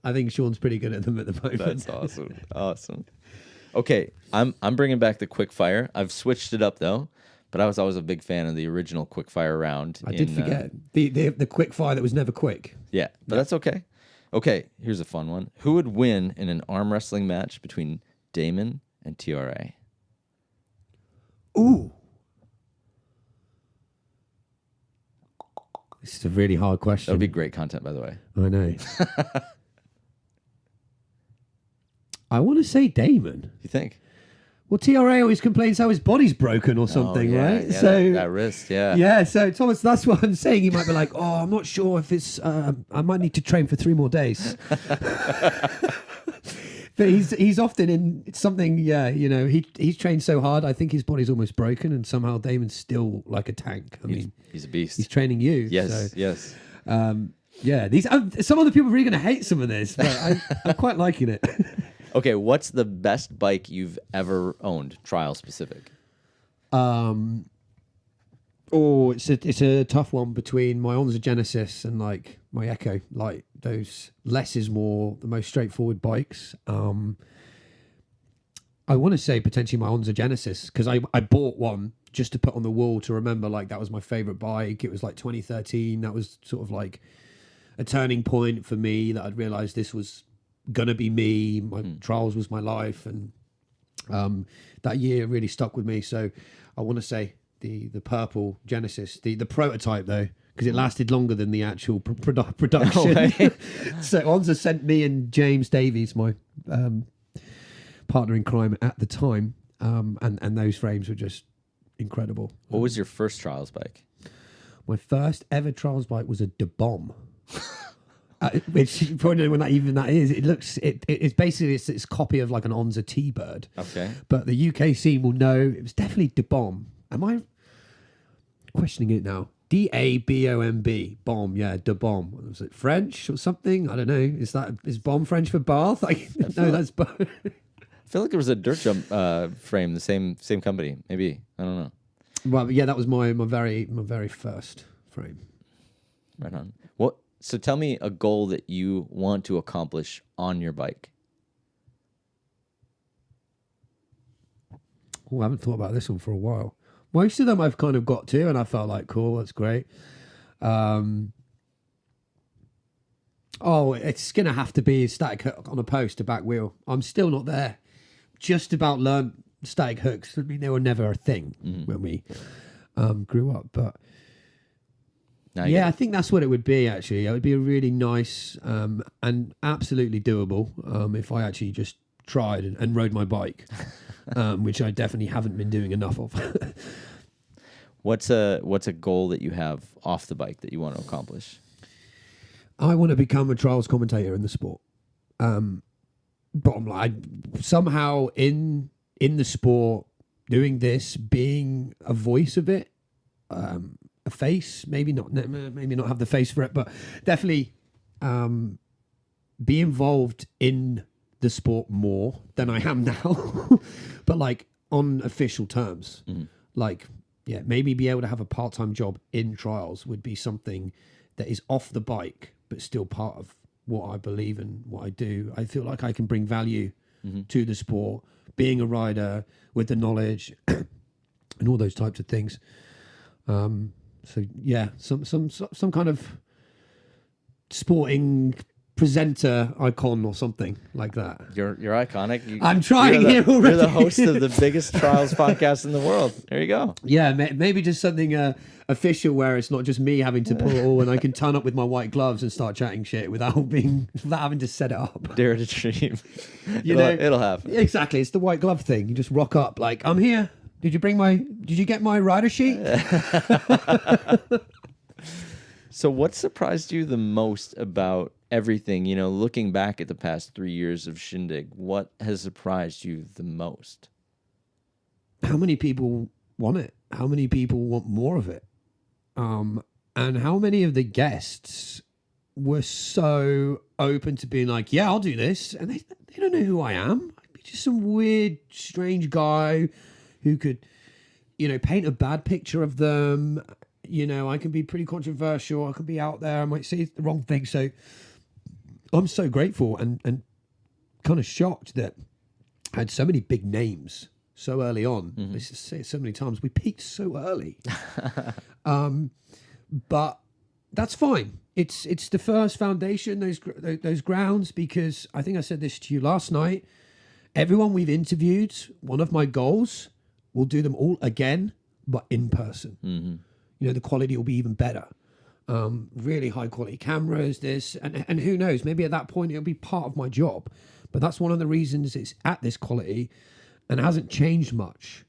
I think Sean's pretty good at them at the moment. That's awesome. Okay, I'm bringing back the quick fire. I've switched it up though, but I was always a big fan of the original quick fire round. I did forget the quick fire that was never quick. Yeah, but that's okay. Okay, here's a fun one. Who would win in an arm wrestling match between Damon and TRA? Ooh. This is a really hard question. That would be great content, by the way. I know. I want to say Damon. You think? Well, TRA always complains how his body's broken or something, right? Yeah, so that wrist, yeah. Yeah, so Thomas, that's what I'm saying. He might be like, oh, I'm not sure if it's, I might need to train for 3 more days. But he's often in something, he's trained so hard, I think his body's almost broken, and somehow Damon's still like a tank. I mean, he's a beast. He's training you. Yes, so, yes. These some other people are really going to hate some of this, but I'm quite liking it. Okay, what's the best bike you've ever owned, trial specific? It's a tough one between my Onza Genesis and like my Echo. Like those less is more, the most straightforward bikes. I want to say potentially my Onza Genesis, because I bought one just to put on the wall to remember like that was my favorite bike. It was like 2013. That was sort of like a turning point for me, that I'd realized this was gonna be me. My trials was my life, and that year really stuck with me. So I want to say the purple Genesis, the prototype though, because it lasted longer than the actual production. No. So Onza sent me and James Davies, my partner in crime at the time, and those frames were just incredible. What was your first trials bike? My first ever trials bike was a De Bomb. Which you probably don't know what that is. It's basically it's a copy of like an Onza T-Bird. Okay. But the UK scene will know it was definitely De Bomb. Am I questioning it now? DABOMB. Bomb, yeah, De Bomb. Was it French or something? I don't know. Is bomb French for bath? No, that's bomb. I feel like there was a dirt jump frame, the same company. Maybe. I don't know. Well, yeah, that was my very first frame. Right on. What? So tell me a goal that you want to accomplish on your bike. Oh, I haven't thought about this one for a while. Most of them I've kind of got to, and I felt like, cool, that's great. It's going to have to be a static hook on a post, a back wheel. I'm still not there. Just about learned static hooks. I mean, they were never a thing when we grew up. But I think that's what it would be, actually. It would be a really nice and absolutely doable if I actually just tried and rode my bike, which I definitely haven't been doing enough of. What's a goal that you have off the bike that you want to accomplish? I want to become a trials commentator in the sport. Bottom line, somehow in the sport, doing this, being a voice of it, a face, maybe not have the face for it, but definitely be involved in the sport more than I am now, but like on official terms. Like, yeah, maybe be able to have a part-time job in trials would be something that is off the bike, but still part of what I believe and what I do. I feel like I can bring value to the sport, being a rider with the knowledge and all those types of things. So yeah, some kind of sporting presenter icon or something like that. You're iconic. I'm trying here already. You're the host of the biggest trials podcast in the world. There you go. Yeah, maybe just something official where it's not just me having to pull and I can turn up with my white gloves and start chatting shit without having to set it up. Dare to dream. It'll happen. Exactly. It's the white glove thing. You just rock up like, I'm here. Did you get my rider sheet? So what surprised you the most about everything, looking back at the past 3 years of Shindig? What has surprised you the most? How many people want it? How many people want more of it? And how many of the guests were so open to being like, yeah, I'll do this. And they don't know who I am. I'd be just some weird, strange guy who could, paint a bad picture of them. I can be pretty controversial. I can be out there. I might say the wrong thing. So I'm so grateful and kind of shocked that I had so many big names so early on. I say it so many times. We peaked so early. But that's fine. It's the first foundation, those grounds, because I think I said this to you last night. Everyone we've interviewed, one of my goals, we'll do them all again, but in person. The quality will be even better. Really high quality cameras, and who knows, maybe at that point it'll be part of my job. But that's one of the reasons it's at this quality and hasn't changed much.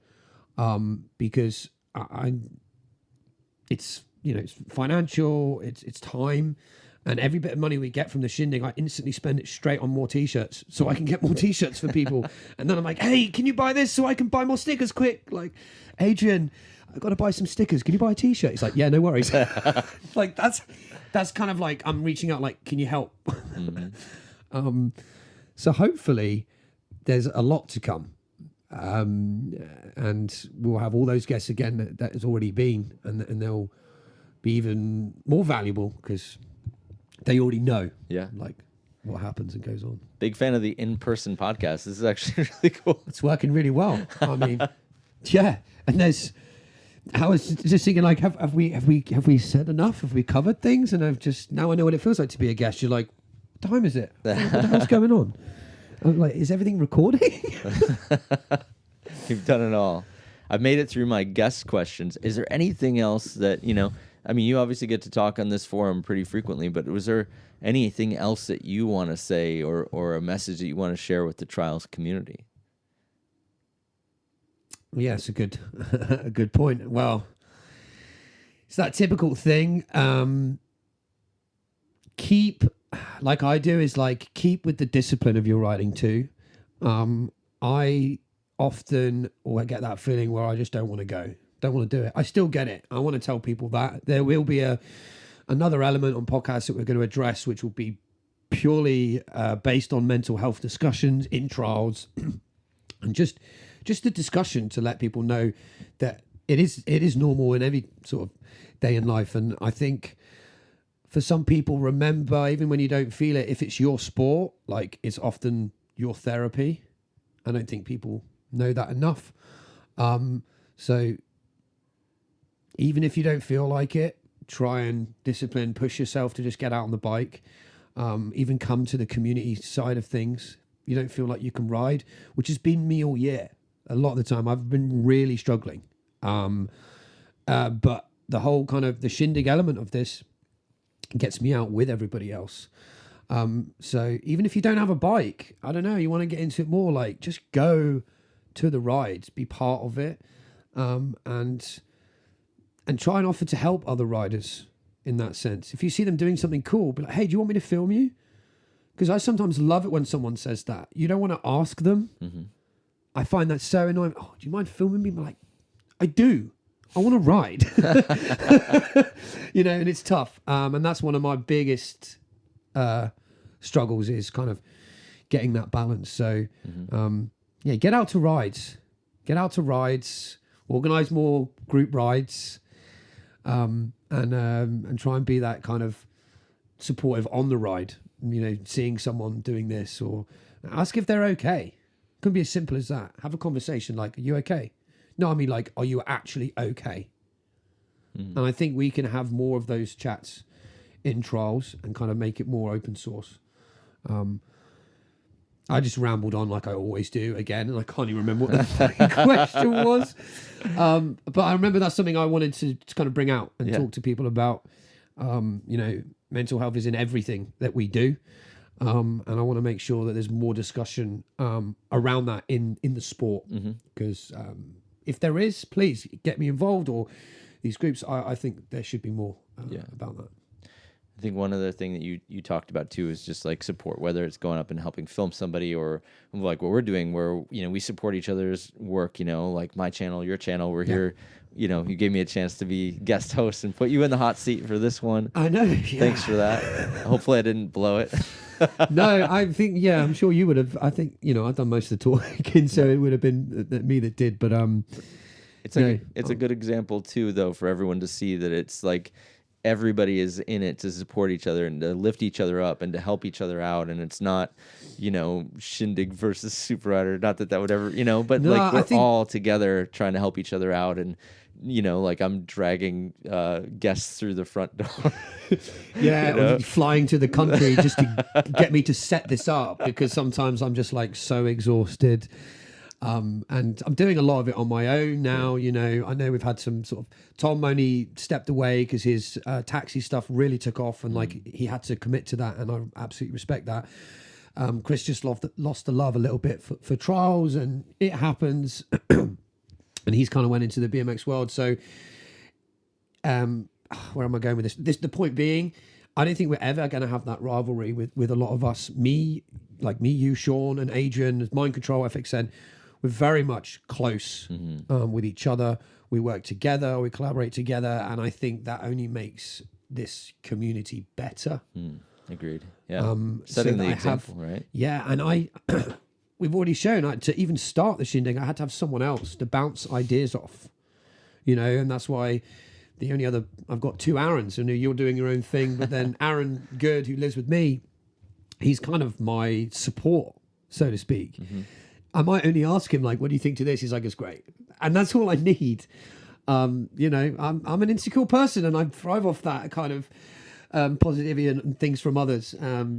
Because it's financial, it's time, and every bit of money we get from the Shindig, I instantly spend it straight on more t-shirts so I can get more t-shirts for people. And then I'm like, hey, can you buy this so I can buy more stickers quick? Like, Adrian, I've got to buy some stickers. Can you buy a t-shirt? He's like, yeah, no worries. Like, that's kind of like, I'm reaching out like, can you help? So hopefully there's a lot to come. And we'll have all those guests again that has already been, and they'll be even more valuable because they already know like what happens and goes on. Big fan of the in-person podcast. This is actually really cool. It's working really well. I mean, yeah. And I was just thinking, like, have we said enough? Have we covered things? And now I know what it feels like to be a guest. You're like, what time is it? What the hell's going on? I'm like, is everything recording? You've done it all. I've made it through my guest questions. Is there anything else that, you obviously get to talk on this forum pretty frequently, but was there anything else that you want to say or a message that you want to share with the trials community? Yeah, it's a good point. Well, it's that typical thing. Keep, like I do, is like keep with the discipline of your riding too. I often get that feeling where I just don't want to go, don't want to do it. I still get it. I want to tell people that there will be another element on podcasts that we're going to address, which will be purely based on mental health discussions in trials, and just a discussion to let people know that it is normal in every sort of day in life. And I think for some people, remember, even when you don't feel it, if it's your sport, like it's often your therapy. I don't think people know that enough. So even if you don't feel like it, try and discipline, push yourself to just get out on the bike. Even come to the community side of things. You don't feel like you can ride, which has been me all year. A lot of the time I've been really struggling. But the whole kind of the Shindig element of this gets me out with everybody else. So even if you don't have a bike, I don't know, you want to get into it more, like just go to the rides, be part of it, and try and offer to help other riders in that sense. If you see them doing something cool, be like, hey, do you want me to film you? Because I sometimes love it when someone says that. You don't want to ask them. Mm-hmm. I find that so annoying. Oh, do you mind filming me? I'm like, I do. I want to ride. And it's tough. And that's one of my biggest struggles, is kind of getting that balance. So, get out to rides. Get out to rides. Organise more group rides. And try and be that kind of supportive on the ride. Seeing someone doing this, or ask if they're okay. It can be as simple as that. Have a conversation like, are you okay? No, I mean, like, are you actually okay? And I think we can have more of those chats in trials and kind of make it more open source. I just rambled on like I always do again, and I can't even remember what the fucking question was. But I remember that's something I wanted to kind of bring out and talk to people about. Mental health is in everything that we do. And I want to make sure that there's more discussion around that in the sport. Because if there is, please get me involved, or these groups. I think there should be more about that. I think one other thing that you talked about too is just like support, whether it's going up and helping film somebody, or like what we're doing where, we support each other's work, like my channel, your channel, we're here, you gave me a chance to be guest host and put you in the hot seat for this one. I know. Yeah. Thanks for that. Hopefully I didn't blow it. No, I think, I'm sure you would have. I think, I've done most of the talking, so it would have been me that did, but it's a good example too, though, for everyone to see that it's like, everybody is in it to support each other and to lift each other up and to help each other out. And it's not, Shindig versus Super Rider. Not that would ever, but no, like we're all together trying to help each other out. And, like I'm dragging guests through the front door. Flying to the country just to get me to set this up, because sometimes I'm just like so exhausted. And I'm doing a lot of it on my own now. I know we've had some sort of, Tom only stepped away because his taxi stuff really took off, and like he had to commit to that, and I absolutely respect that. Chris just lost the love a little bit for trials, and it happens. And he's kind of went into the BMX world. So where am I going with this? The point being, I don't think we're ever going to have that rivalry with a lot of us. Me, you, Sean, and Adrian, Mind Control, FXN. We're very much close with each other. We work together, we collaborate together, and I think that only makes this community better. Agreed. Yeah. Setting the example, right? Yeah, and we've already shown to even start the Shindig, I had to have someone else to bounce ideas off, and that's why I've got two Aarons, and you're doing your own thing, but then Aaron Good, who lives with me, he's kind of my support, so to speak. I might only ask him, like, what do you think to this? He's like, it's great. And that's all I need. I'm an insecure person, and I thrive off that kind of positivity and things from others.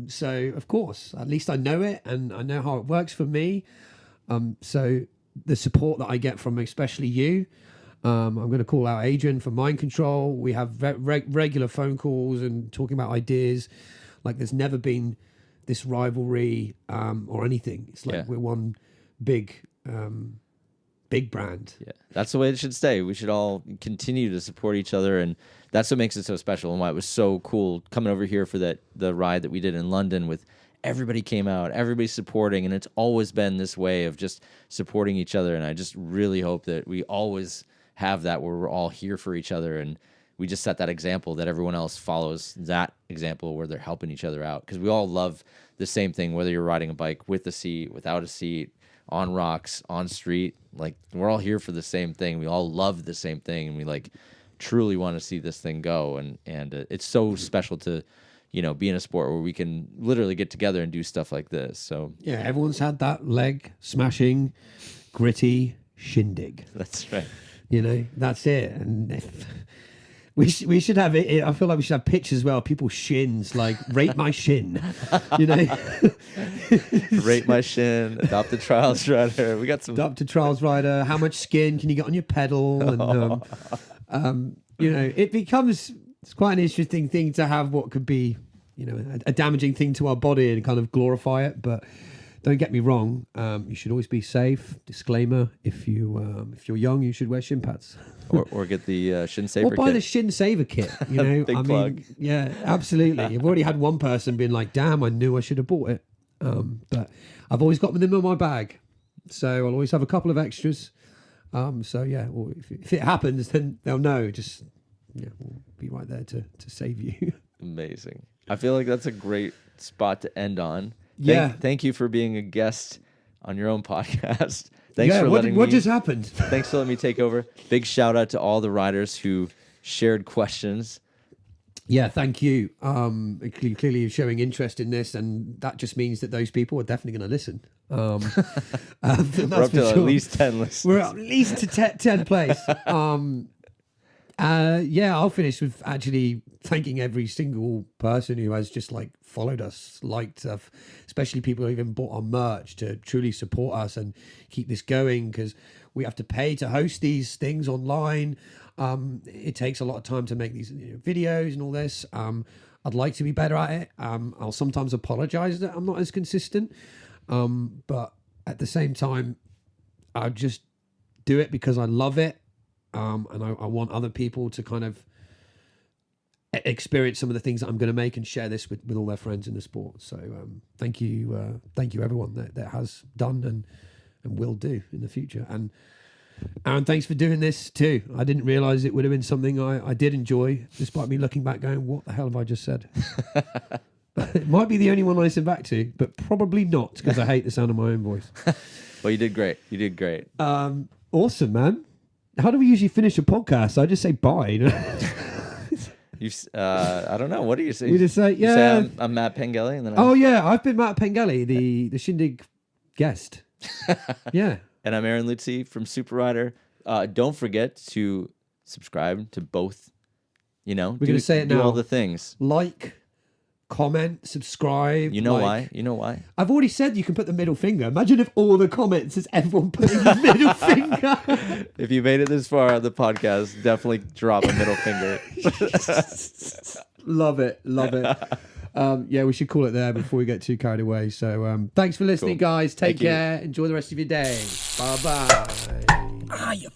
So, of course, at least I know it, and I know how it works for me. So the support that I get from especially you, I'm going to call out Adrian for Mind Control. We have regular phone calls and talking about ideas. Like, there's never been this rivalry or anything. It's like we're one big brand. Yeah, that's the way it should stay. We should all continue to support each other, and that's what makes it so special, and why it was so cool coming over here for the ride that we did in London. With everybody came out, everybody supporting, and it's always been this way of just supporting each other. And I just really hope that we always have that, where we're all here for each other, and we just set that example, that everyone else follows that example, where they're helping each other out, because we all love the same thing, whether you're riding a bike with a seat, without a seat, on rocks, on street. Like, we're all here for the same thing. We all love the same thing, and we like truly want to see this thing go. And it's so special to, be in a sport where we can literally get together and do stuff like this. So Yeah, everyone's had that leg smashing, gritty shindig. that's right. That's it. And if we should have it. I feel like we should have pictures as well. People's shins, like rate my shin. Rate my shin. Adopt a trials rider. We got some. Adopt a trials rider. How much skin can you get on your pedal? And it becomes it's quite an interesting thing to have what could be, a damaging thing to our body and kind of glorify it. But don't get me wrong. You should always be safe. Disclaimer: if you're young, you should wear shin pads. Or get the Shin Saver Or buy kit. the Shin Saver kit. Big plug. Yeah, absolutely. You've already had one person being like, "Damn, I knew I should have bought it." But I've always got them in my bag, so I'll always have a couple of extras. So yeah, well, if it happens, then they'll know. Just we'll be right there to save you. Amazing. I feel like that's a great spot to end on. Yeah. Thank you for being a guest on your own podcast. Thanks for what letting me. What just happened? Thanks for letting me take over. Big shout out to all the riders who shared questions. Yeah, thank you. Clearly you're showing interest in this, and that just means that those people are definitely going to listen. We're up to at least 10 listeners. We're at least to 10th place. I'll finish with actually thanking every single person who has just followed us, liked stuff, especially people who even bought our merch to truly support us and keep this going, because we have to pay to host these things online. It takes a lot of time to make these videos and all this. I'd like to be better at it. I'll sometimes apologize that I'm not as consistent. But at the same time, I just do it because I love it. And I want other people to kind of experience some of the things that I'm going to make and share this with all their friends in the sport. So thank you everyone that has done and will do in the future. And Aaron, thanks for doing this too. I didn't realize it would have been something I did enjoy, despite me looking back going, what the hell have I just said? It might be the only one I listen back to, but probably not, because I hate the sound of my own voice. Well, you did great. Awesome, man. How do we usually finish a podcast? I just say bye. I don't know. What do you say? We just say, You say I'm Matt Pangoli, and then I've been Matt Pangoli, the Shindig guest. Yeah. And I'm Aaron Lutze from Super Rider. Don't forget to subscribe to both. We're going to say it now. Do all the things. Like, comment, subscribe. You know why? You know why? I've already said you can put the middle finger. Imagine if all the comments is everyone putting the middle finger. If you made it this far on the podcast, definitely drop a middle finger. Love it. We should call it there before we get too carried away. So thanks for listening, guys. Take care. Enjoy the rest of your day. Bye-bye.